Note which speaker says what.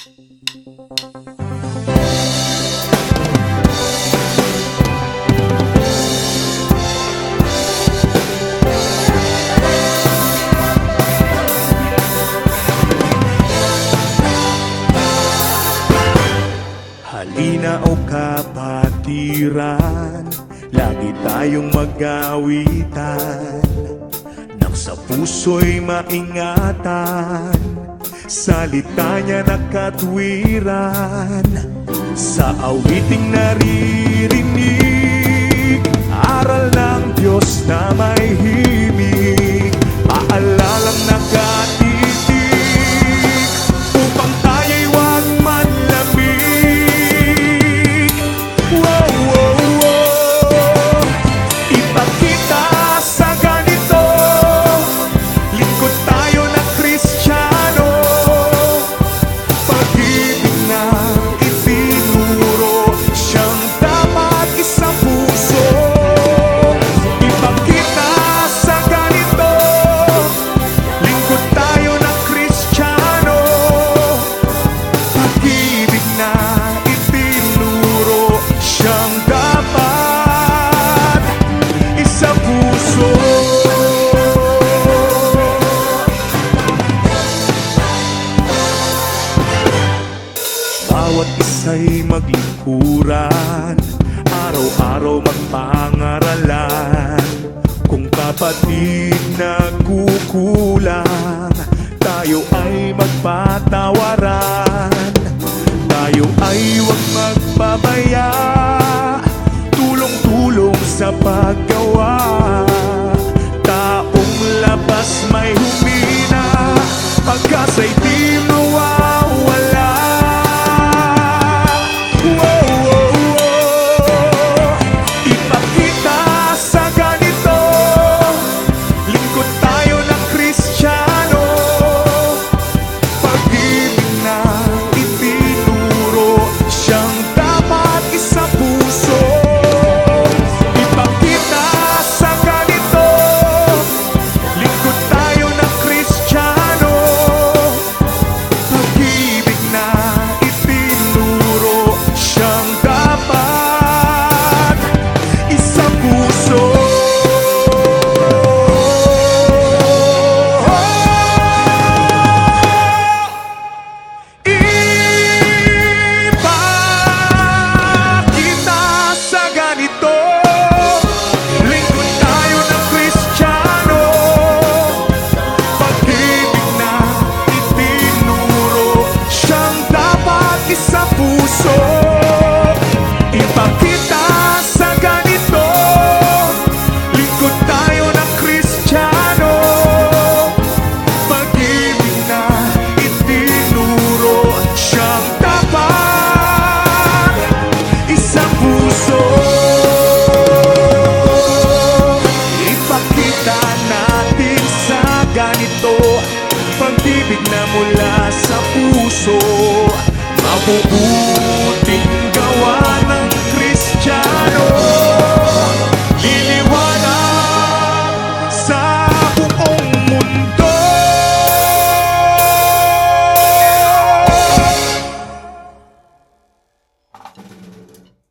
Speaker 1: Halina o kapatiran, lagi tayong mag-awitan, nang sa puso'y maingatan, salita niya na katwiran. Sa awiting naririnig, aral ng Diyos na may himig, paalalang nakatitig, upang tayo'y huwag manlamig. Ipakita sa ganito, lingkod tayo na Kristiyano, pag-ibig na itinuro, siyang dapat isang puso. Ipakita sa ganito, lingkod tayo na Kristiyano, pag-ibig na itinuro, siyang dapat isang puso. Bawat isa'y maglingkuran, araw-araw magpangaralan. Kung kapatid nagkukulang, tayo ay magpatawaran. Tayo ay huwag magpabaya, tulong-tulong sa paggawa. Taong labas may humina, pagkasa'y di mawawala. Ipakita sa ganito, lingkod tayo ng Kristiyano, pag-ibig na itinuro, siyang dapat isang puso. Ipakita sa ganito, lingkod tayo ng Kristiyano, pag-ibig na itinuro, siyang dapat isang puso. Ipakita sa ganito, lingkod tayo ng Kristiyano, pag-ibig na itinuro, siyang dapat isang puso. Ipakita sa ganito, lingkod tayo ng Kristiyano, pag-ibig na itinuro, siyang dapat isang puso. Ipakita natin sa ganito, pag-ibig na mula sa puso, mabubuo